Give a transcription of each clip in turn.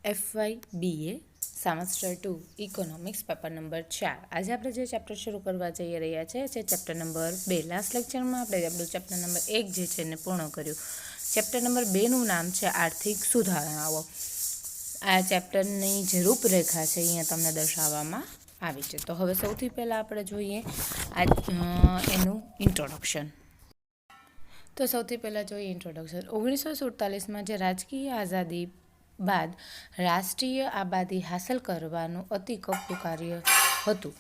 FY BA semester 2 economics paper number 4. આજે આપણે જે ચેપ્ટર શરૂ કરવા જઈ રહ્યા છે ચેપ્ટર નંબર 2. લાસ્ટ લેક્ચરમાં આપણે આપણું ચેપ્ટર નંબર 1 જે છે એને પૂર્ણ કર્યું. ચેપ્ટર નંબર 2નું નામ છે આર્થિક સુધારણાઓ. આ ચેપ્ટરની જે રૂપરેખા છે અહીંયા તમને દર્શાવવામાં આવી છે. તો હવે સૌથી પહેલાં આપણે જોઈએ એનું ઇન્ટ્રોડક્શન. તો સૌથી પહેલાં જોઈએ ઇન્ટ્રોડક્શન. 1947માં જે રાજકીય આઝાદી બાદ રાષ્ટ્રીય આબાદી હાંસલ કરવાનું અતિ કપરું કાર્ય હતું.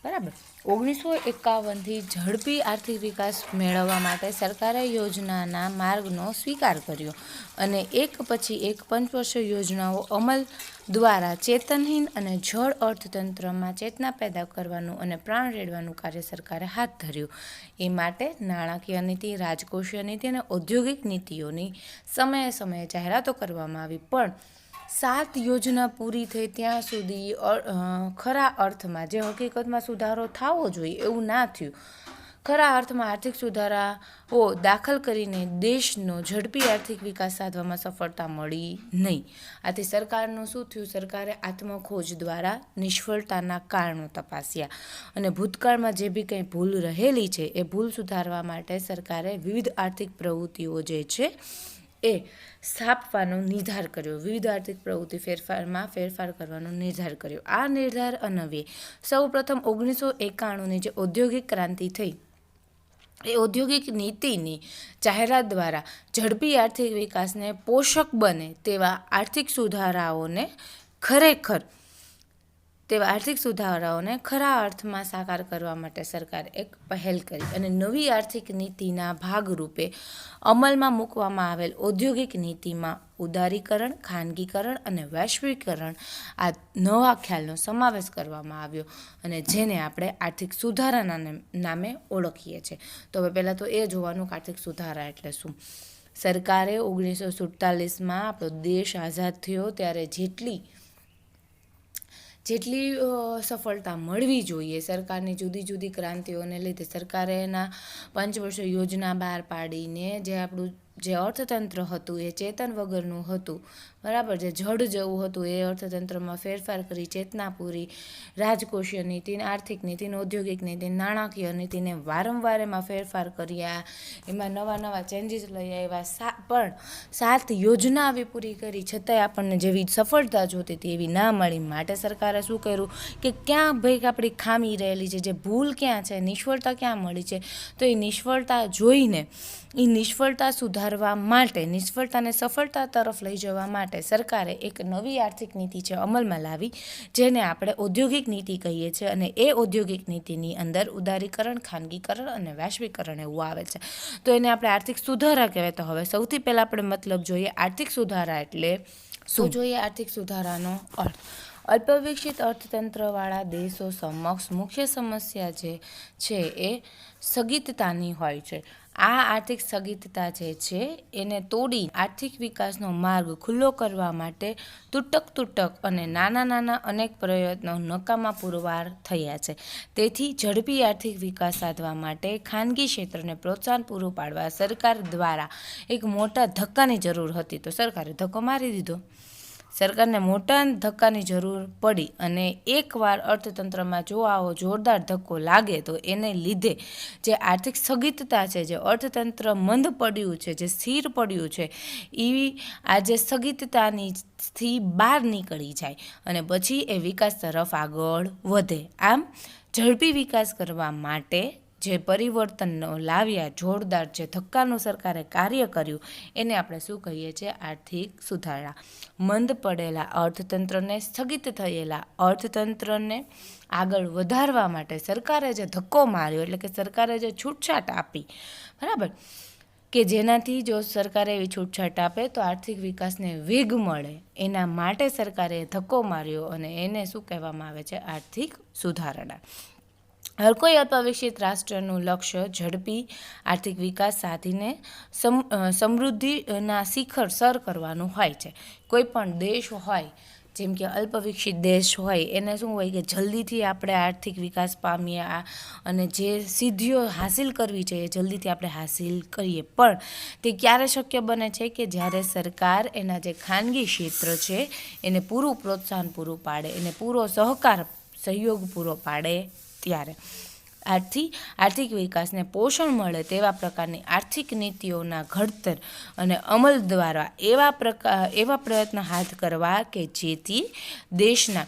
બરાબર. 1951થી ઝડપી આર્થિક વિકાસ મેળવવા માટે સરકારે યોજનાના માર્ગનો સ્વીકાર કર્યો અને એક પછી એક પંચવર્ષીય યોજનાઓ અમલ દ્વારા ચેતનહીન અને જળ અર્થતંત્રમાં ચેતના પેદા કરવાનું અને પ્રાણ રેડવાનું કાર્ય સરકારે હાથ ધર્યું. એ માટે નાણાકીય નીતિ, રાજકોષીય નીતિ અને ઔદ્યોગિક નીતિઓની સમયે સમયે જાહેરાતો કરવામાં આવી, પણ 7 યોજના પૂરી થઈ ત્યાં સુધી ખરા અર્થમાં જે હકીકતમાં સુધારો થવો જોઈએ એવું ના થયું. ખરા અર્થમાં આર્થિક સુધારાઓ દાખલ કરીને દેશનો ઝડપી આર્થિક વિકાસ સાધવામાં સફળતા મળી નહીં. આથી સરકારનું શું થયું? સરકારે આત્મખોજ દ્વારા નિષ્ફળતાના કારણો તપાસ્યા અને ભૂતકાળમાં જે બી કંઈ ભૂલ રહેલી છે એ ભૂલ સુધારવા માટે સરકારે વિવિધ આર્થિક પ્રવૃત્તિઓ જે છે એ સ્થાપવાનો નિર્ધાર કર્યો. વિવિધ આર્થિક પ્રવૃત્તિ ફેરફાર કરવાનો નિર્ધાર કર્યો. આ નિર્ધાર અન્વયે સૌ પ્રથમ 1991ની જે ઔદ્યોગિક ક્રાંતિ થઈ એ ઔદ્યોગિક નીતિની જાહેરાત દ્વારા ઝડપી આર્થિક વિકાસને પોષક બને તેવા આર્થિક સુધારાઓને ખરા અર્થમાં સાકાર કરવા માટે સરકારે એક પહેલ કરી અને નવી આર્થિક નીતિના ભાગરૂપે અમલમાં મૂકવામાં આવેલ ઔદ્યોગિક નીતિમાં ઉદારીકરણ, ખાનગીકરણ અને વૈશ્વિકરણ આ નવા ખ્યાલનો સમાવેશ કરવામાં આવ્યો અને જેને આપણે આર્થિક સુધારાના નામે ઓળખીએ છીએ. તો હવે પહેલાં તો એ જોવાનું કે આર્થિક સુધારા એટલે શું. સરકારે 1947માં આપણો દેશ આઝાદ થયો ત્યારે જેટલી સફળતા મળવી જોઈએ સરકારની જુદી જુદી ક્રાંતિઓને લીધે સરકારે એના પંચવર્ષીય યોજના બહાર પાડીને જે અર્થતંત્ર હતું એ ચેતન વગરનું હતું. બરાબર. જે જડ જેવું હતું એ અર્થતંત્રમાં ફેરફાર કરી ચેતના પૂરી. રાજકોષીય નીતિ, આર્થિક નીતિ, ઔદ્યોગિક નીતિ, નાણાકીય નીતિને વારંવાર એમાં ફેરફાર કર્યા, એમાં નવા ચેન્જીસ લઈ આવ્યા, પણ 7 યોજના આવી પૂરી કરી છતાંય આપણને જેવી સફળતા જોતી હતી એવી ના મળી. માટે સરકારે શું કર્યું કે ક્યાં ભાઈ આપણી ખામી રહેલી છે, જે ભૂલ ક્યાં છે, નિષ્ફળતા ક્યાં મળી છે, તો એ નિષ્ફળતા જોઈને એ નિષ્ફળતા સુધારવા માટે, નિષ્ફળતાને સફળતા તરફ લઈ જવા માટે સરકારે એક નવી આર્થિક નીતિ છે અમલમાં લાવી, જેને આપણે ઔદ્યોગિક નીતિ કહીએ છીએ. અને એ ઔદ્યોગિક નીતિની અંદર ઉદારીકરણ, ખાનગીકરણ અને વૈશ્વિકરણ એવું આવે છે. તો એને આપણે આર્થિક સુધારા કહેવાય. તો હવે સૌથી પહેલાં આપણે મતલબ જોઈએ આર્થિક સુધારા એટલે શું. જોઈએ આર્થિક સુધારાનો અર્થ. અલ્પવિકસિત અર્થતંત્રવાળા દેશો સમક્ષ મુખ્ય સમસ્યા જે છે એ સ્થગિતતાની હોય છે. આ આર્થિક સ્થગિતતા જે છે એને તોડી આર્થિક વિકાસનો માર્ગ ખુલ્લો કરવા માટે તૂટક અને નાના અનેક પ્રયત્નો નકામા પુરવાર થયા છે. તેથી ઝડપી આર્થિક વિકાસ સાધવા માટે ખાનગી ક્ષેત્રને પ્રોત્સાહન પૂરું પાડવા સરકાર દ્વારા એક મોટા ધક્કાની જરૂર હતી. તો સરકારે ધક્કો મારી દીધો. સરકારને મોટા ધક્કાની જરૂર પડી અને એકવાર અર્થતંત્રમાં જો આવો જોરદાર ધક્કો લાગે તો એને લીધે જે આર્થિક સ્થગિતતા છે, જે અર્થતંત્ર મંદ પડ્યું છે, જે સ્થિર પડ્યું છે, એ આજે સ્થગિતતાથી બહાર નીકળી જાય અને પછી એ વિકાસ તરફ આગળ વધે. આમ ઝડપી વિકાસ કરવા માટે જે પરિવર્તનો લાવ્યા, જોરદાર જે ધક્કાનું સરકારે કાર્ય કર્યું, એને આપણે શું કહીએ છીએ? આર્થિક સુધારા. મંદ પડેલા અર્થતંત્રને, સ્થગિત થયેલા અર્થતંત્રને આગળ વધારવા માટે સરકારે જે ધક્કો માર્યો, એટલે કે સરકારે જે છૂટછાટ આપી, બરાબર, કે જેનાથી જો સરકારે એવી છૂટછાટ આપે તો આર્થિક વિકાસને વેગ મળે, એના માટે સરકારે ધક્કો માર્યો અને એને શું કહેવામાં આવે છે? આર્થિક સુધારણા. હર કોઈ અલ્પવિકસિત રાષ્ટ્રનું લક્ષ્ય ઝડપી આર્થિક વિકાસ સાધીને સમૃદ્ધિના શિખર સર કરવાનું હોય છે. કોઈ પણ દેશ હોય જેમ કે અલ્પવિકસિત દેશ હોય એને શું હોય કે જલ્દીથી આપણે આર્થિક વિકાસ પામીએ અને જે સિદ્ધિઓ હાસિલ કરવી છે એ જલ્દીથી આપણે હાસિલ કરીએ. પણ તે ક્યારે શક્ય બને છે કે જ્યારે સરકાર એના જે ખાનગી ક્ષેત્ર છે એને પૂરું પ્રોત્સાહન પૂરું પાડે, એને પૂરો સહયોગ પૂરો પાડે ત્યારે. આર્થિક વિકાસને પોષણ મળે તેવા પ્રકારની આર્થિક નીતિઓના ઘડતર અને અમલ દ્વારા એવા પ્રયત્ન હાથ કરવા કે જેથી દેશના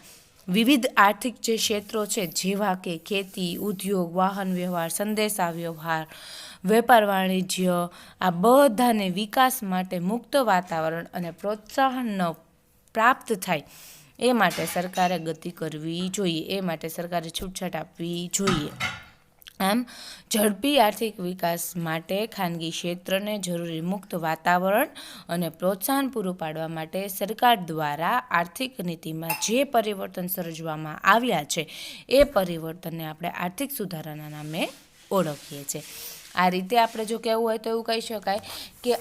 વિવિધ આર્થિક જે ક્ષેત્રો છે જેવા કે ખેતી, ઉદ્યોગ, વાહન વ્યવહાર, સંદેશા વ્યવહાર, વેપાર વાણિજ્ય, આ બધાને વિકાસ માટે મુક્ત વાતાવરણ અને પ્રોત્સાહન પ્રાપ્ત થાય એ માટે સરકારે ગતિ કરવી જોઈએ, એ માટે સરકારે છૂટછાટ આપવી જોઈએ. આમ ઝડપી આર્થિક વિકાસ માટે ખાનગી ક્ષેત્રને જરૂરી મુક્ત વાતાવરણ અને પ્રોત્સાહન પૂરું પાડવા માટે સરકાર દ્વારા આર્થિક નીતિમાં જે પરિવર્તન સર્જવામાં આવ્યા છે એ પરિવર્તનને આપણે આર્થિક સુધારાના નામે ઓળખીએ છીએ. આ રીતે આપણે જો કહેવું હોય તો એવું કહી શકાય કે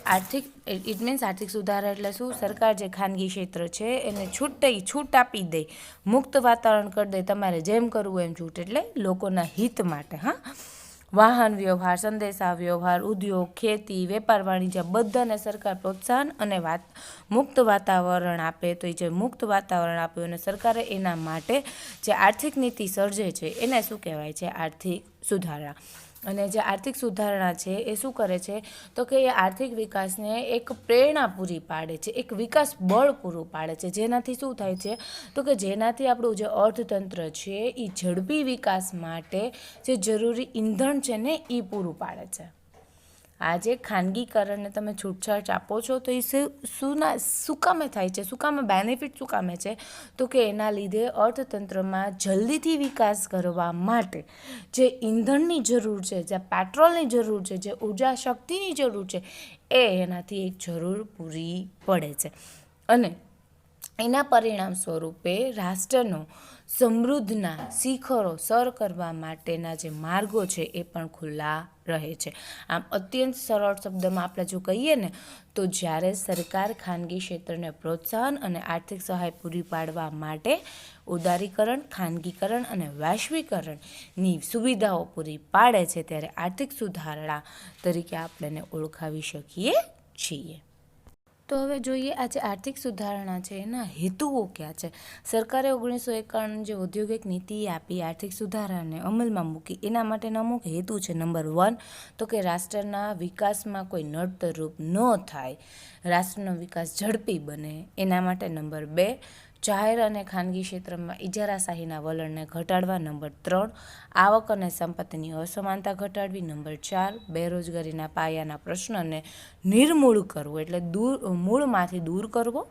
ઇટ મીન્સ આર્થિક સુધારા એટલે શું? સરકાર જે ખાનગી ક્ષેત્ર છે એને છૂટ આપી દે, મુક્ત વાતાવરણ કરી દે, તમારે જેમ કરવું એમ છૂટ, એટલે લોકોના હિત માટે. વાહન વ્યવહાર, સંદેશા વ્યવહાર, ઉદ્યોગ, ખેતી, વેપાર વાણિજ્ય બધાને સરકાર પ્રોત્સાહન અને મુક્ત વાતાવરણ આપે. તો એ જે મુક્ત વાતાવરણ આપ્યું અને સરકારે એના માટે જે આર્થિક નીતિ સર્જે છે એને શું કહેવાય છે? આર્થિક સુધારા. અને જે આર્થિક સુધારણા છે એ શું કરે છે તો કે એ આર્થિક વિકાસને એક પ્રેરણા પૂરી પાડે છે, એક વિકાસ બળ પૂરું પાડે છે. જેનાથી શું થાય છે તો કે જેનાથી આપણું જે અર્થતંત્ર છે એ ઝડપી વિકાસ માટે જે જરૂરી ઈંધણ છે ને એ પૂરું પાડે છે. આ જે ખાનગીકરણને તમે છૂટછાટ આપો છો તો એ શું કામે થાય છે? શું કામે બેનિફિટ શું કામે છે? તો કે એના લીધે અર્થતંત્રમાં જલ્દીથી વિકાસ કરવા માટે જે ઈંધણની જરૂર છે, જે પેટ્રોલની જરૂર છે, જે ઉર્જા શક્તિની જરૂર છે એ એનાથી એક જરૂર પૂરી પડે છે. અને એના પરિણામ સ્વરૂપે રાષ્ટ્રનો સમૃદ્ધના શિખરો સર કરવા માટેના જે માર્ગો છે એ પણ ખુલ્લા રહે છે. આમ અત્યંત સરળ શબ્દમાં આપણે જો કહીએ ને તો જ્યારે સરકાર ખાનગી ક્ષેત્રને પ્રોત્સાહન અને આર્થિક સહાય પૂરી પાડવા માટે ઉદારીકરણ, ખાનગીકરણ અને વૈશ્વિકરણની સુવિધાઓ પૂરી પાડે છે ત્યારે આર્થિક સુધારણા તરીકે આપણે એને ઓળખાવી શકીએ છીએ. તો હવે જોઈએ આ જે આર્થિક સુધારણા છે એના હેતુઓ ક્યાં છે? સરકારે 1951 જે ઔદ્યોગિક નીતિ આપી આર્થિક સુધારાને અમલમાં મૂકી એના માટેના અમુક હેતુ છે. નંબર 1 તો કે રાષ્ટ્રના વિકાસમાં કોઈ નડતરરૂપ ન થાય, રાષ્ટ્રનો વિકાસ ઝડપી બને એના માટે. નંબર 2 જાહેર અને ખાનગી ક્ષેત્રમાં ઇજારાશાહીના વલણને ઘટાડવા. નંબર 3 આવક અને સંપત્તિની અસમાનતા ઘટાડવી. નંબર 4 બેરોજગારીના પાયાના પ્રશ્નને નિર્મૂળ કરવો એટલે મૂળમાંથી દૂર કરવો.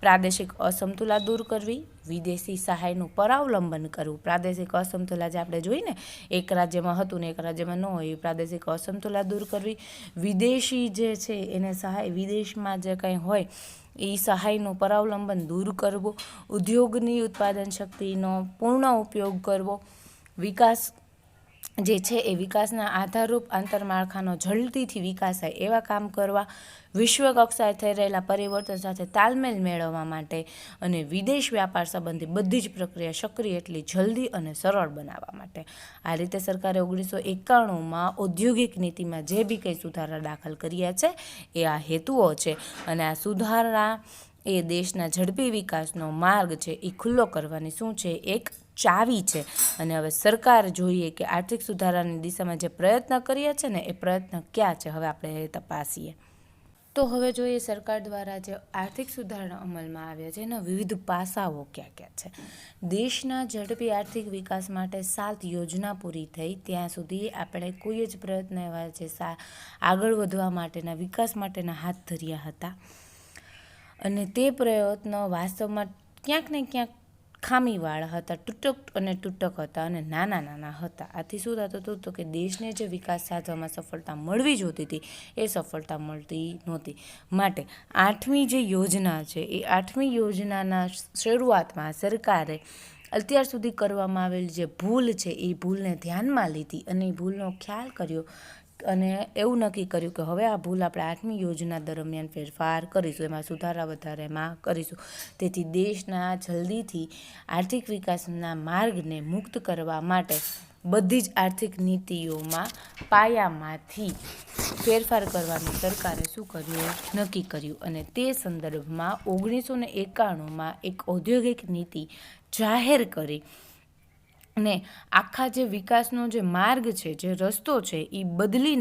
પ્રાદેશિક અસમતુલા દૂર કરવી. વિદેશી સહાયનું પરાવલંબન કરવું. પ્રાદેશિક અસમતુલા જે આપણે જોઈને એક રાજ્યમાં હતું ને એક રાજ્યમાં ન હોય, પ્રાદેશિક અસમતુલા દૂર કરવી. વિદેશી જે છે એને સહાય, વિદેશમાં જે કંઈ હોય એ સહાયનું પરાવલંબન દૂર કરવું. ઉદ્યોગની ઉત્પાદન શક્તિનો પૂર્ણ ઉપયોગ કરવો. વિકાસ જે છે એ વિકાસના આધારરૂપ આંતરમાળખાનો જલ્દીથી વિકાસ થાય એવા કામ કરવા. વિશ્વ કક્ષાએ થઈ રહેલા પરિવર્તન સાથે તાલમેલ મેળવવા માટે અને વિદેશ વ્યાપાર સંબંધી બધી જ પ્રક્રિયા સક્રિય એટલી જલ્દી અને સરળ બનાવવા માટે. આ રીતે સરકારે 1991માં ઔદ્યોગિક નીતિમાં જે બી કંઈ સુધારા દાખલ કર્યા છે એ આ હેતુઓ છે. અને આ સુધારા એ દેશના ઝડપી વિકાસનો માર્ગ છે એ ખુલ્લો કરવાની શું છે? એક ચાવી છે. અને હવે સરકાર જોઈએ કે આર્થિક સુધારાની દિશામાં જે પ્રયત્ન કર્યા છે ને એ પ્રયત્ન ક્યાં છે હવે આપણે તપાસીએ. તો હવે જોઈએ સરકાર દ્વારા જે આર્થિક સુધારણા અમલમાં આવ્યા છે એના વિવિધ પાસાઓ ક્યાં ક્યાં છે. દેશના ઝડપી આર્થિક વિકાસ માટે 7 યોજના પૂરી થઈ ત્યાં સુધી આપણે કોઈ જ પ્રયત્ન એવા છે આગળ વધવા માટેના, વિકાસ માટેના હાથ ધર્યા હતા. અને તે પ્રયત્નો વાસ્તવમાં ક્યાંક ને ક્યાંક ખામીવાળા હતા, તૂટક હતા અને નાના હતા. આથી શું થતું હતું તો કે દેશને જે વિકાસ સાધવામાં સફળતા મળવી જોતી હતી એ સફળતા મળતી નહોતી. માટે 8મી જે યોજના છે એ 8મી યોજનાના શરૂઆતમાં સરકારે અત્યાર સુધી કરવામાં આવેલી જે ભૂલ છે એ ભૂલને ધ્યાનમાં લીધી અને એ ભૂલનો ખ્યાલ કર્યો અને એવું નક્કી કર્યું કે હવે આ ભૂલ આપણે 8મી યોજના દરમિયાન ફેરફાર કરીશું, એમાં સુધારા વધારામાં કરીશું. તેથી દેશના જલ્દીથી આર્થિક વિકાસના માર્ગને મુક્ત કરવા માટે બધી જ આર્થિક નીતિઓમાં પાયામાંથી ફેરફાર કરવાનું સરકારે શું કર્યું? નક્કી કર્યું. અને તે સંદર્ભમાં 1991માં એક ઔદ્યોગિક નીતિ જાહેર કરી ને આખા જે વિકાસનો જે માર્ગ છે, જે રસ્તો છે, એ બદલી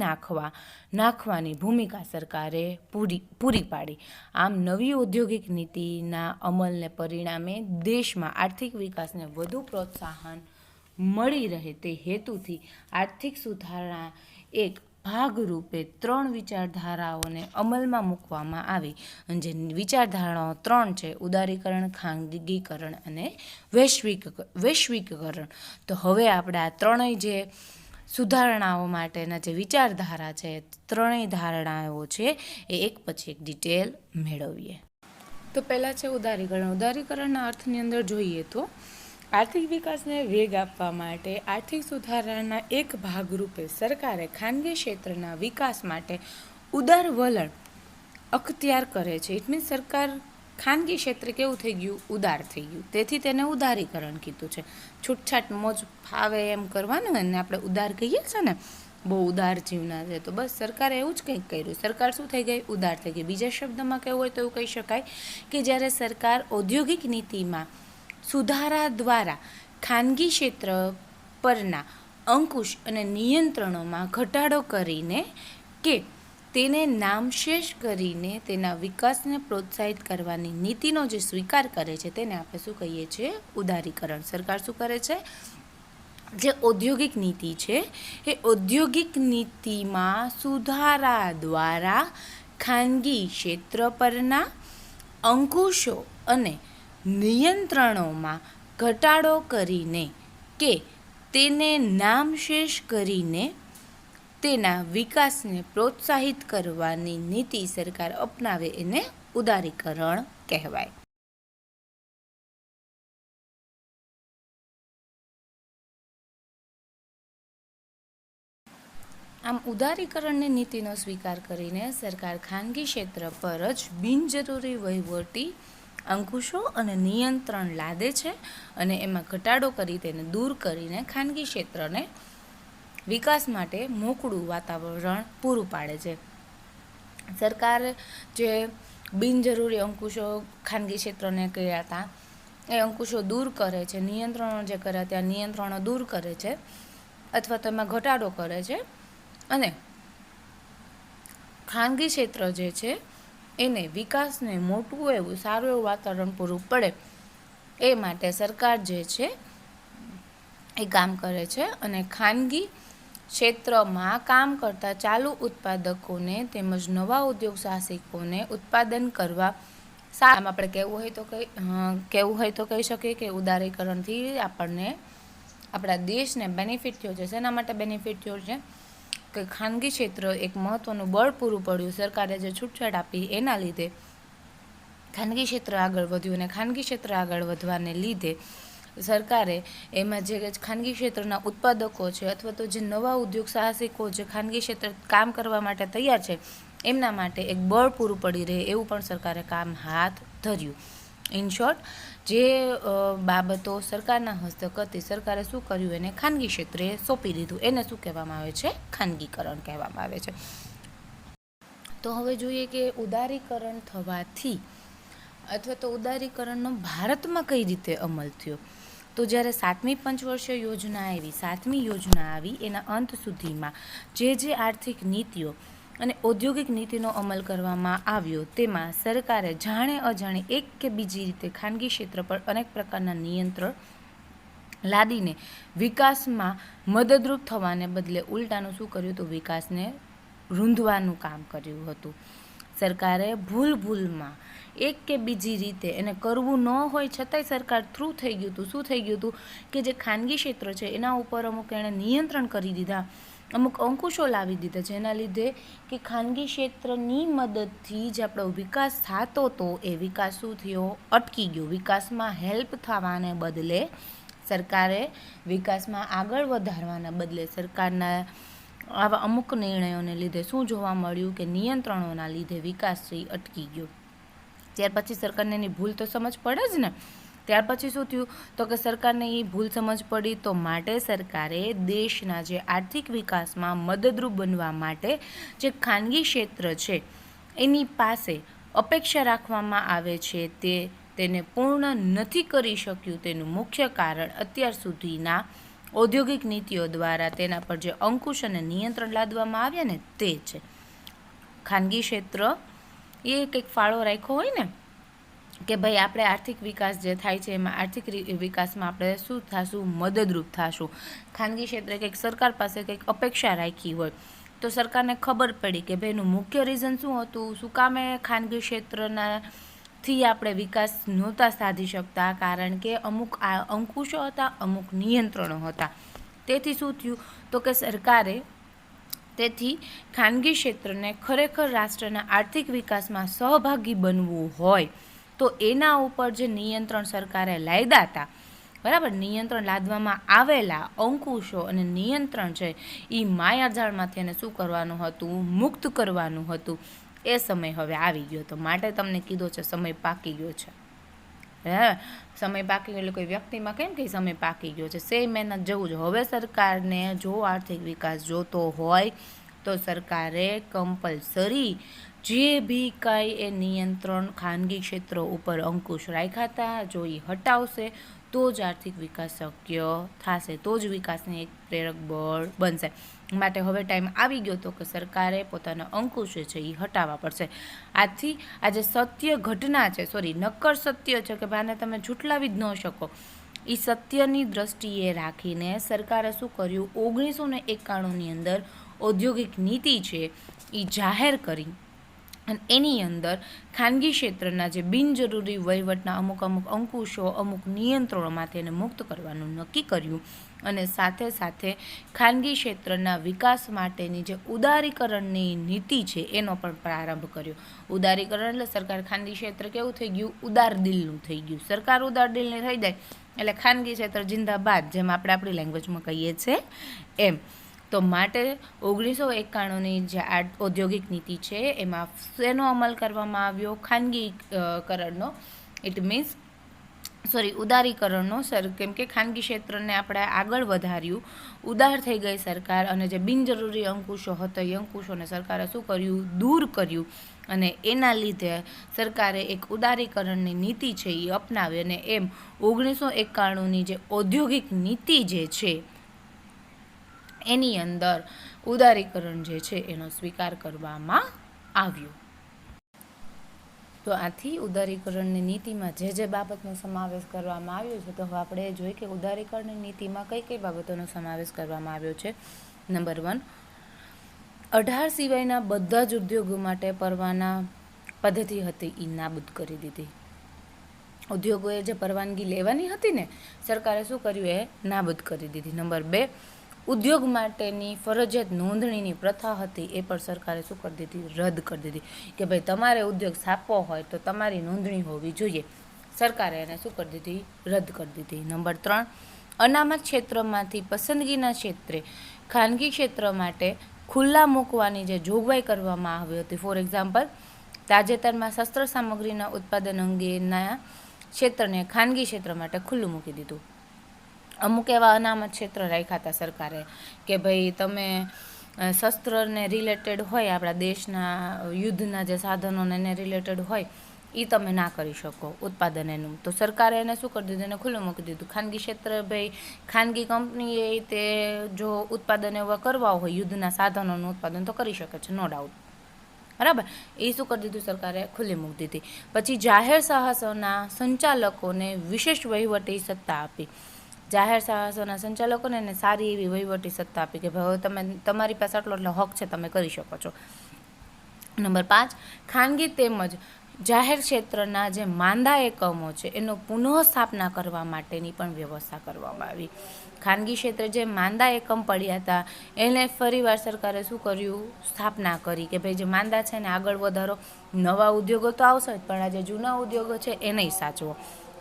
નાખવાની ભૂમિકા સરકારે પૂરી પાડી. આમ નવી ઔદ્યોગિક નીતિના અમલને પરિણામે દેશમાં આર્થિક વિકાસને વધુ પ્રોત્સાહન મળી રહે તે હેતુથી આર્થિક સુધારણા એક ભાગરૂપે 3 વિચારધારાઓને અમલમાં મૂકવામાં આવી. અને જે વિચારધારાઓ 3 છે, ઉદારીકરણ, ખાનગીકરણ અને વૈશ્વિકીકરણ. તો હવે આપણે આ ત્રણેય જે સુધારણાઓ માટેના જે વિચારધારા છે, ત્રણેય ધારણાઓ છે, એ એક પછી એક ડિટેલ મેળવીએ. તો પહેલાં છે ઉદારીકરણ. ઉદારીકરણના અર્થની અંદર જોઈએ તો આર્થિક વિકાસને વેગ આપવા માટે આર્થિક સુધારાના એક ભાગરૂપે સરકારે ખાનગી ક્ષેત્રના વિકાસ માટે ઉદાર વલણ અખત્યાર કરે છે. ઇટ મીન્સ સરકાર ખાનગી ક્ષેત્રે કેવું થઈ ગયું? ઉદાર થઈ ગયું. તેથી તેને ઉદારીકરણ કીધું છે. છૂટછાટ મોજ ફાવે એમ કરવાનું અને આપણે ઉદાર કહીએ છીએ ને, બહુ ઉદાર જીવના છે. તો બસ સરકારે એવું જ કંઈક કર્યું. સરકાર શું થઈ ગઈ? ઉદાર થઈ ગઈ. બીજા શબ્દમાં કહેવું હોય તો એવું કહી શકાય કે જ્યારે સરકાર ઔદ્યોગિક નીતિમાં સુધારા દ્વારા ખાનગી ક્ષેત્ર પરના અંકુશ અને નિયંત્રણોમાં ઘટાડો કરીને કે તેને નામશેષ કરીને તેના વિકાસને પ્રોત્સાહિત કરવાની નીતિનો જે સ્વીકાર કરે છે તેને આપણે શું કહીએ છીએ? ઉદારીકરણ. સરકાર શું કરે છે? જે ઔદ્યોગિક નીતિ છે એ ઔદ્યોગિક નીતિમાં સુધારા દ્વારા ખાનગી ક્ષેત્ર પરના અંકુશો અને નિયંત્રણોમાં ઘટાડો કરીને કે તેને નામશેષ કરીને તેના વિકાસને પ્રોત્સાહિત કરવાની નીતિ સરકાર અપનાવે એને ઉદારીકરણ કહેવાય. આમ ઉદારીકરણની નીતિનો સ્વીકાર કરીને સરકાર ખાનગી ક્ષેત્ર પર જ બિનજરૂરી વહીવટી અંકુશો અને નિયંત્રણ લાદે છે અને એમાં ઘટાડો કરી તેને દૂર કરીને ખાનગી ક્ષેત્રને વિકાસ માટે મોકળું વાતાવરણ પૂરું પાડે છે. સરકાર જે બિનજરૂરી અંકુશો ખાનગી ક્ષેત્રને કર્યા હતા એ અંકુશો દૂર કરે છે, નિયંત્રણો જે કર્યા ત્યાં નિયંત્રણો દૂર કરે છે અથવા તો એમાં ઘટાડો કરે છે અને ખાનગી ક્ષેત્ર જે છે એને વિકાસને મોટું એવું સારું એવું વાતાવરણ પૂરું પડે એ માટે સરકાર જે છે એ કામ કરે છે અને ખાનગી ક્ષેત્રમાં કામ કરતા ચાલુ ઉત્પાદકોને તેમજ નવા ઉદ્યોગ સાહસિકોને ઉત્પાદન કરવા આમ આપણે કહેવું હોય તો કહી શકીએ કે ઉદારીકરણથી આપણને આપણા દેશને બેનિફિટ થયો છે. શેના માટે બેનિફિટ થયો છે? કે ખાનગી ક્ષેત્ર એક મહત્ત્વનું બળ પૂરું પડ્યું. સરકારે જે છૂટછાટ આપી એના લીધે ખાનગી ક્ષેત્ર આગળ વધ્યું અને ખાનગી ક્ષેત્ર આગળ વધવાને લીધે સરકારે એમાં જે ખાનગી ક્ષેત્રના ઉત્પાદકો છે અથવા તો જે નવા ઉદ્યોગ સાહસિકો જે ખાનગી ક્ષેત્ર કામ કરવા માટે તૈયાર છે એમના માટે એક બળ પૂરું પડી રહે એવું પણ સરકારે કામ હાથ ધર્યું. ઇન શોર્ટ, જે બાબતો સરકારના હસ્તક હતી સરકારે શું કર્યું? એને ખાનગી ક્ષેત્રે સોંપી દીધું. એને શું કહેવામાં આવે છે? ખાનગીકરણ કહેવામાં આવે છે. તો હવે જોઈએ કે ઉદારીકરણ થવાથી અથવા તો ઉદારીકરણનો ભારતમાં કઈ રીતે અમલ થયો. તો જ્યારે 7મી પંચવર્ષીય યોજના આવી, 7મી યોજના આવી એના અંત સુધીમાં જે આર્થિક નીતિઓ અને ઔદ્યોગિક નીતિનો અમલ કરવામાં આવ્યો તેમાં સરકારે જાણે અજાણે એક કે બીજી રીતે ખાનગી ક્ષેત્ર પર અનેક પ્રકારના નિયંત્રણ લાદીને વિકાસમાં મદદરૂપ થવાને બદલે ઉલટાનું શું કર્યું? તો વિકાસને રૂંધવાનું કામ કર્યું હતું. સરકારે ભૂલમાં એક કે બીજી રીતે એને કરવું ન હોય છતાંય સરકાર થ્રુ થઈ ગયું હતું. શું થઈ ગયું હતું? કે જે ખાનગી ક્ષેત્ર છે એના ઉપર અમુક એણે નિયંત્રણ કરી દીધા, અમુક અંકુશો લાવી દીધા, જેના લીધે કે ખાનગી ક્ષેત્રની મદદથી જે આપણો વિકાસ થતો હતો એ વિકાસ શું થયો? અટકી ગયો. વિકાસમાં હેલ્પ થવાને બદલે સરકારે વિકાસમાં આગળ વધારવાના બદલે સરકારના આવા અમુક નિર્ણયોને લીધે શું જોવા મળ્યું કે નિયંત્રણોના લીધે વિકાસ છે એ અટકી ગયો. ત્યાર પછી સરકારને એની ભૂલ તો સમજ પડે જ ને. ત્યાર પછી શું થયું તો કે સરકારને એ ભૂલ સમજ પડી, તો માટે સરકારે દેશના જે આર્થિક વિકાસમાં મદદરૂપ બનવા માટે જે ખાનગી ક્ષેત્ર છે એની પાસે અપેક્ષા રાખવામાં આવે છે તેને પૂર્ણ નથી કરી શક્યું. તેનું મુખ્ય કારણ અત્યાર સુધીના ઔદ્યોગિક નીતિઓ દ્વારા તેના પર જે અંકુશ અને નિયંત્રણ લાદવામાં આવ્યા ને તે છે. ખાનગી ક્ષેત્ર એ કંઈક ફાળો રાખ્યો હોય ને કે ભાઈ આપણે આર્થિક વિકાસ જે થાય છે એમાં આર્થિક વિકાસમાં આપણે શું થશું, મદદરૂપ થશું. ખાનગી ક્ષેત્રે કંઈક સરકાર પાસે કંઈક અપેક્ષા રાખી હોય તો સરકારને ખબર પડી કે ભાઈ એનું મુખ્ય રીઝન શું હતું, શું કામે ખાનગી ક્ષેત્રથી આપણે વિકાસ નહોતા સાધી શકતા, કારણ કે અમુક અંકુશો હતા, અમુક નિયંત્રણો હતા. તેથી શું થયું તો કે સરકારે તેથી ખાનગી ક્ષેત્રને ખરેખર રાષ્ટ્રના આર્થિક વિકાસમાં સહભાગી બનવું હોય તો એના ઉપર જે નિયંત્રણ સરકારે લાદ્યા હતા, બરાબર, નિયંત્રણ લાદવામાં આવેલા અંકુશો અને નિયંત્રણ છે એ માયાજાળમાંથી એને શું કરવાનું હતું, મુક્ત કરવાનું હતું. એ સમય હવે આવી ગયો. તો માટે તમને કીધો છે સમય પાકી ગયો છે. સમય પાકી ગયો એટલે કોઈ વ્યક્તિમાં કેમ કે સમય પાકી ગયો છે, સેમ મહેનત જવું છે. હવે સરકારને જો આર્થિક વિકાસ જોતો હોય તો સરકારે કમ્પલસરી જે બી કાંઈ એ નિયંત્રણ ખાનગી ક્ષેત્રો ઉપર અંકુશ રાખ્યા હતા જો એ હટાવશે તો જ આર્થિક વિકાસ શક્ય થશે, તો જ વિકાસની એક પ્રેરક બળ બનશે. માટે હવે ટાઈમ આવી ગયો તો કે સરકારે પોતાના અંકુશ છે એ હટાવવા પડશે. આથી આ જે સત્ય ઘટના છે, નક્કર સત્ય છે કે ભાઈને તમે ઝૂંટલાવી જ ન શકો, એ સત્યની દ્રષ્ટિએ રાખીને સરકારે શું કર્યું, 1991ની અંદર ઔદ્યોગિક નીતિ છે એ જાહેર કરી અને એની અંદર ખાનગી ક્ષેત્રના જે બિનજરૂરી વહીવટના અમુક અંકુશો, અમુક નિયંત્રણોમાંથી એને મુક્ત કરવાનું નક્કી કર્યું અને સાથે સાથે ખાનગી ક્ષેત્રના વિકાસ માટેની જે ઉદારીકરણની નીતિ છે એનો પણ પ્રારંભ કર્યો. ઉદારીકરણ એટલે સરકાર ખાનગી ક્ષેત્ર કેવું થઈ ગયું, ઉદાર દિલનું થઈ ગયું. સરકાર ઉદાર દિલની થઈ જાય એટલે ખાનગી ક્ષેત્ર જિંદાબાદ, જેમ આપણે આપણી લેંગ્વેજમાં કહીએ છીએ એમ. તો માટે 1991ની જે ઔદ્યોગિક નીતિ છે એમાં શેનો અમલ કરવામાં આવ્યો, ખાનગીકરણનો, ઇટ મીન્સ ઉદારીકરણનો. કેમ કે ખાનગી ક્ષેત્રને આપણે આગળ વધાર્યું, ઉદાર થઈ ગઈ સરકાર અને જે બિનજરૂરી અંકુશો હતા એ અંકુશોને સરકારે શું કર્યું, દૂર કર્યું અને એના લીધે સરકારે એક ઉદારીકરણની નીતિ છે એ અપનાવી અને એમ 1991ની જે ઔદ્યોગિક નીતિ જે છે એની અંદર ઉદારીકરણ જે છે એનો સ્વીકાર કરવામાં આવ્યો. તો આથી ઉદારીકરણની નીતિમાં જે બાબતનો સમાવેશ કરવામાં આવ્યો છે તો હવે આપણે જોઈએ કે ઉદારીકરણની નીતિમાં કઈ કઈ બાબતોનો સમાવેશ કરવામાં આવ્યો છે. નંબર 1, 18 સિવાયના બધા જ ઉદ્યોગો માટે પરવાના પદ્ધતિ હતી એ નાબૂદ કરી દીધી. ઉદ્યોગોએ જે પરવાનગી લેવાની હતી ને સરકારે શું કર્યું, એ નાબૂદ કરી દીધી. નંબર 2, ઉદ્યોગ માટેની ફરજિયાત નોંધણીની પ્રથા હતી એ પણ સરકારે શું કરી દીધી, રદ કરી દીધી કે ભાઈ તમારે ઉદ્યોગ સ્થાપવો હોય તો તમારી નોંધણી હોવી જોઈએ. સરકારે એને શું કરી દીધી, રદ કરી દીધી. નંબર 3, અનામત ક્ષેત્રમાંથી પસંદગીના ક્ષેત્રે ખાનગી ક્ષેત્ર માટે ખુલ્લા મૂકવાની જે જોગવાઈ કરવામાં આવી હતી. ફોર એક્ઝામ્પલ, તાજેતરમાં શસ્ત્ર સામગ્રીના ઉત્પાદન અંગેના ક્ષેત્રને ખાનગી ક્ષેત્ર માટે ખુલ્લું મૂકી દીધું. અમુક એવા અનામત ક્ષેત્ર રાખ્યા હતા સરકારે કે ભાઈ તમે શસ્ત્રને રિલેટેડ હોય, આપણા દેશના યુદ્ધના જે સાધનોને એને રિલેટેડ હોય એ તમે ના કરી શકો ઉત્પાદન એનું. તો સરકારે એને શું કરી દીધું, એને ખુલ્લું મૂકી દીધું. ખાનગી ક્ષેત્ર ભાઈ ખાનગી કંપનીએ તે જો ઉત્પાદન એવા કરવા હોય યુદ્ધના સાધનોનું ઉત્પાદન તો કરી શકે છે, નો ડાઉટ, બરાબર. એ શું કરી દીધું, સરકારે ખુલ્લી મૂકી દીધી. પછી જાહેર સાહસોના સંચાલકોને વિશેષ વહીવટી સત્તા આપી. જાહેર સાહસોના સંચાલકોને એને સારી એવી વહીવટી સત્તા આપી કે ભાઈ તમે તમારી પાસે આટલો હક છે, તમે કરી શકો છો. નંબર 5, ખાનગી તેમજ જાહેર ક્ષેત્રના જે માંદા એકમો છે એનો પુનઃસ્થાપના કરવા માટેની પણ વ્યવસ્થા કરવામાં આવી. ખાનગી ક્ષેત્રે જે માંદા એકમ પડ્યા હતા એને ફરીવાર સરકારે શું કર્યું, સ્થાપના કરી કે ભાઈ જે માંદા છે એને આગળ વધારો. નવા ઉદ્યોગો તો આવશે જ પણ આ જે જૂના ઉદ્યોગો છે એ નહીં સાચવો.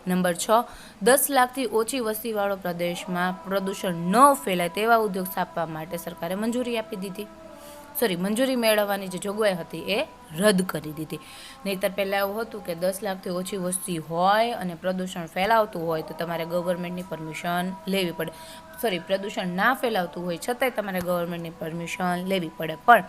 નંબર 6, 10 લાખથી ઓછી વસ્તીવાળો પ્રદેશમાં પ્રદૂષણ ન ફેલાય તેવા ઉદ્યોગ સ્થાપવા માટે સરકારે મંજૂરી આપી દીધી. મંજૂરી મેળવવાની જે જોગવાઈ હતી એ રદ કરી દીધી. નહીંતર પહેલાં એવું હતું કે 10 લાખથી ઓછી વસ્તી હોય અને પ્રદૂષણ ફેલાવતું હોય તો તમારે ગવર્મેન્ટની પરમિશન લેવી પડે. પ્રદૂષણ ના ફેલાવતું હોય છતાંય તમારે ગવર્મેન્ટની પરમિશન લેવી પડે. પણ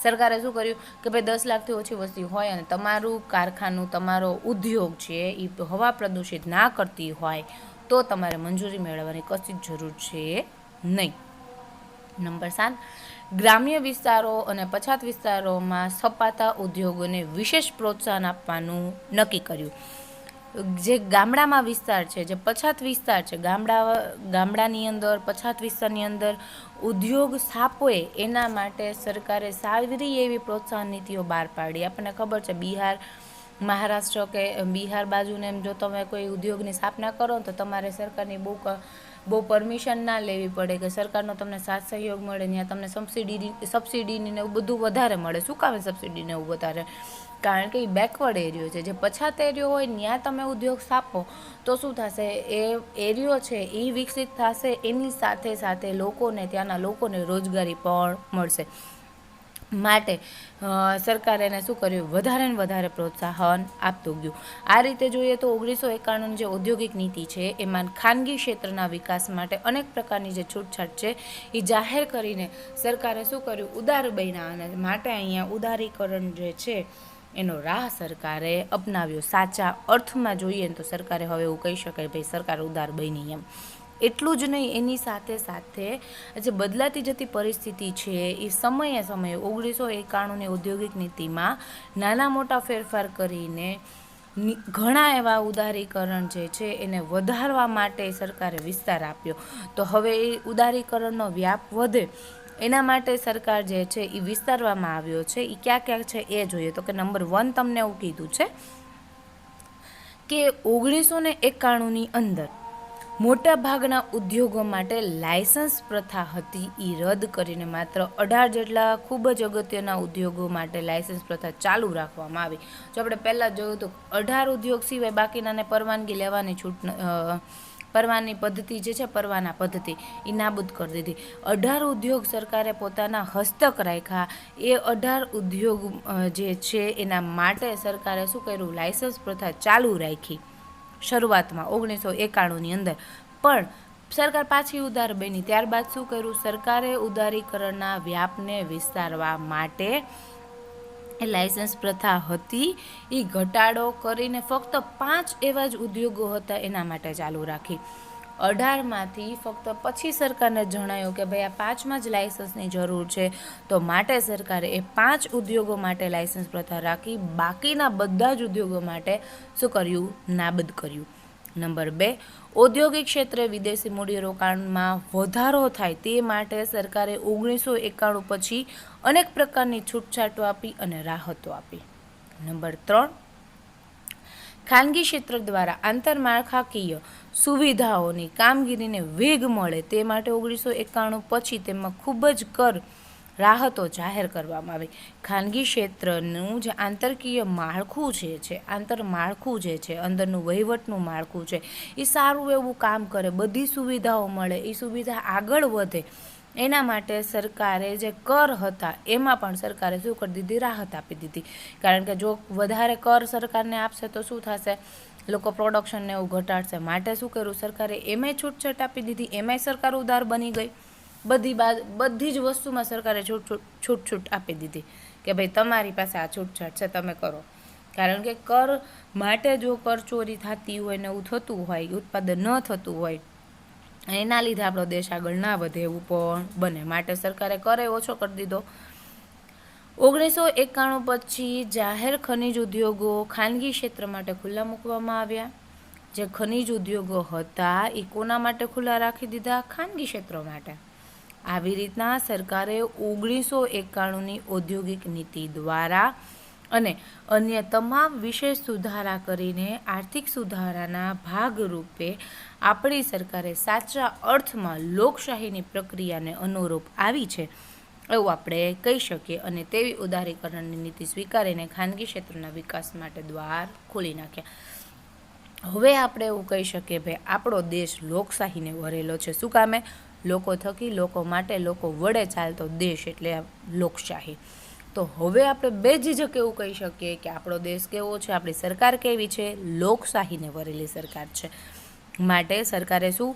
સરકારે શું કર્યું કે ભાઈ 10 લાખથી ઓછી વસ્તી હોય અને તમારું કારખાનું, તમારો ઉદ્યોગ છે એ હવા પ્રદૂષિત ના કરતી હોય તો તમારે મંજૂરી મેળવવાની કશી જ જરૂર છે નહીં. નંબર 7, ગ્રામ્ય વિસ્તારો અને પછાત વિસ્તારોમાં સપાતા ઉદ્યોગોને વિશેષ પ્રોત્સાહન આપવાનું નક્કી કર્યું. જે ગામડામાં વિસ્તાર છે, જે પછાત વિસ્તાર છે, ગામડાની અંદર, પછાત વિસ્તારની અંદર ઉદ્યોગ સ્થાપે એના માટે સરકારે સારી એવી પ્રોત્સાહન નીતિઓ બહાર પાડી. આપણને ખબર છે બિહાર, મહારાષ્ટ્ર કે બિહાર બાજુને એમ જો તમે કોઈ ઉદ્યોગની સ્થાપના કરો તો તમારે સરકારની બહુ પરમિશન ના લેવી પડે કે સરકારનો તમને સાથ સહયોગ મળે. ત્યાં તમને સબસિડીને એવું બધું વધારે મળે. શું કામ સબસિડીને એવું વધારે? કારણ કે એ બેકવર્ડ એરિયો છે. જે પછાત એરિયો હોય ત્યાં તમે ઉદ્યોગ સ્થાપો તો શું થશે, એ એરિયો છે એ વિકસિત થશે, એની સાથે સાથે લોકોને, ત્યાંના લોકોને રોજગારી પણ મળશે. માટે સરકારે એને શું કર્યું, વધારે ને વધારે પ્રોત્સાહન આપતું ગયું. આ રીતે જોઈએ તો 1991 જે ઔદ્યોગિક નીતિ છે એમાં ખાનગી ક્ષેત્રના વિકાસ માટે અનેક પ્રકારની જે છૂટછાટ છે એ જાહેર કરીને સરકારે શું કર્યું, ઉદાર બન્યા. અને માટે અહીંયા ઉદારીકરણ જે છે એનો રાહ સરકારે અપનાવ્યો. સાચા અર્થમાં જોઈએ તો સરકારે હવે એવું કહી શકાય ભાઈ સરકાર ઉદાર બની એમ. એટલું જ નહીં, એની સાથે સાથે જે બદલાતી જતી પરિસ્થિતિ છે એ સમયે 1991ની ઔદ્યોગિક નીતિમાં નાના મોટા ફેરફાર કરીને ઘણા એવા ઉદારીકરણ જે છે એને વધારવા માટે સરકારે વિસ્તાર આપ્યો. તો હવે એ ઉદારીકરણનો વ્યાપ વધે એના માટે સરકાર જે છે એ વિસ્તારવામાં આવ્યો છે. એ ક્યાં ક્યાં છે એ જોઈએ તો કે નંબર 1 તમને એવું કીધું છે કે 1991ની અંદર મોટા ભાગના ઉદ્યોગો માટે લાયસન્સ પ્રથા હતી એ રદ કરીને માત્ર 18 જેટલા ખૂબ જ અગત્યના ઉદ્યોગો માટે લાયસન્સ પ્રથા ચાલુ રાખવામાં આવી. જો આપણે પહેલાં જોયું તો 18 ઉદ્યોગ સિવાય બાકીનાને પરવાનગી લેવાની પરવાની પદ્ધતિ જે છે, પરવાના પદ્ધતિ એ નાબૂદ કરી દીધી. 18 ઉદ્યોગ સરકારે પોતાના હસ્તક રાખ્યા. એ 18 ઉદ્યોગ જે છે એના માટે સરકારે શું કર્યું, લાયસન્સ પ્રથા ચાલુ રાખી શરૂઆતમાં 1991ની અંદર. પણ સરકાર પાછી ઉદાર બની. ત્યારબાદ શું કર્યું, સરકારે ઉદારીકરણના વ્યાપને વિસ્તારવા માટે એ લાયસન્સ પ્રથા હતી એ ઘટાડો કરીને ફક્ત 5 એવા જ ઉદ્યોગો હતા એના માટે ચાલુ રાખી. 18માંથી ફક્ત પછી સરકારને જણાયું કે ભાઈ આ 5માં જ લાયસન્સની જરૂર છે, તો માટે સરકારે એ 5 ઉદ્યોગો માટે લાયસન્સ પ્રથા રાખી. બાકીના બધા જ ઉદ્યોગો માટે શું કર્યું, નાબૂદ કર્યું. નંબર 2, ઔદ્યોગિક ક્ષેત્રે વિદેશી મૂડીરોકાણમાં વધારો થાય તે માટે સરકારે 1991 પછી અનેક પ્રકારની છૂટછાટો આપી અને રાહતો આપી. નંબર 3, ખાનગી ક્ષેત્ર દ્વારા આંતરમાળખાકીય સુવિધાઓની કામગીરીને વેગ મળે તે માટે 1991 પછી તેમાં ખૂબ જ કર રાહતો જાહેર કરવામાં આવી. ખાનગી ક્ષેત્રનું જે આંતરકીય માળખું આંતરમાળખું જે છે, અંદરનું વહીવટનું માળખું છે એ સારું એવું કામ કરે, બધી સુવિધાઓ મળે, એ સુવિધા આગળ વધે એના માટે સરકારે જે કર હતા એમાં પણ સરકારે શું કરી દીધી, રાહત આપી દીધી. કારણ કે જો વધારે કર સરકારને આપશે તો શું થશે, લોકો પ્રોડક્શનને એવું ઘટાડશે. માટે શું કર્યું, સરકારે એમાંય છૂટછાટ આપી દીધી. એમાંય સરકાર ઉદાર બની ગઈ. બધી જ વસ્તુમાં સરકારે છૂટછૂટ આપી દીધી કે ભાઈ તમારી પાસે આ છૂટછાટ છે, તમે કરો. કારણ કે કર માટે જો કર ચોરી થતી હોય ને એવું થતું હોય, ઉત્પાદન ન થતું હોય, એના લીધે આપણો દેશ આગળ ના વધે એવું પણ બને. માટે સરકારે કરે ઓછો કરી દીધો. 1991 પછી જાહેર ખનિજ ઉદ્યોગો ખાનગી ક્ષેત્ર માટે ખુલ્લા મૂકવામાં આવ્યા. જે ખનિજ ઉદ્યોગો હતા એ કોના માટે ખુલ્લા રાખી દીધા, ખાનગી ક્ષેત્રો માટે. આવી રીતના સરકારે 1991ની ઔદ્યોગિક નીતિ દ્વારા અને અન્ય તમામ વિશેષ સુધારા કરીને આર્થિક સુધારાના ભાગરૂપે આપણી સરકારે સાચા અર્થમાં લોકશાહીની પ્રક્રિયાને અનુરૂપ આવી છે એવું આપણે કહી શકીએ. અને તેવી ઉદારીકરણની નીતિ સ્વીકારીને ખાનગી ક્ષેત્રના વિકાસ માટે દ્વાર ખોલી નાખ્યા. હવે આપણે એવું કહી શકીએ ભાઈ આપણો દેશ લોકશાહીને વરેલો છે. શું કામે? લોકો થકી, લોકો માટે, લોકો વડે ચાલતો દેશ એટલે લોકશાહી. તો હવે આપણે બેઝિઝક એવું કહી શકીએ કે આપણો દેશ કેવો છે, આપણી સરકાર કેવી છે, લોકશાહીને વરેલી સરકાર છે. માટે સરકારે શું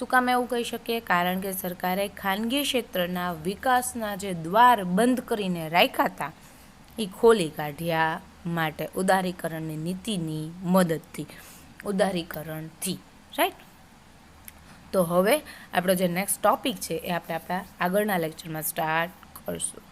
કામ એવું કહી શકીએ? કારણ કે સરકારે ખાનગી ક્ષેત્રના વિકાસના જે દ્વાર બંધ કરીને રાખ્યા હતા એ ખોલી કાઢ્યા. માટે ઉદારીકરણની નીતિની મદદથી, ઉદારીકરણથી, રાઈટ. તો હવે આપણો જે નેક્સ્ટ ટોપિક છે એ આપણે આપણા આગળના લેક્ચરમાં સ્ટાર્ટ કરશું.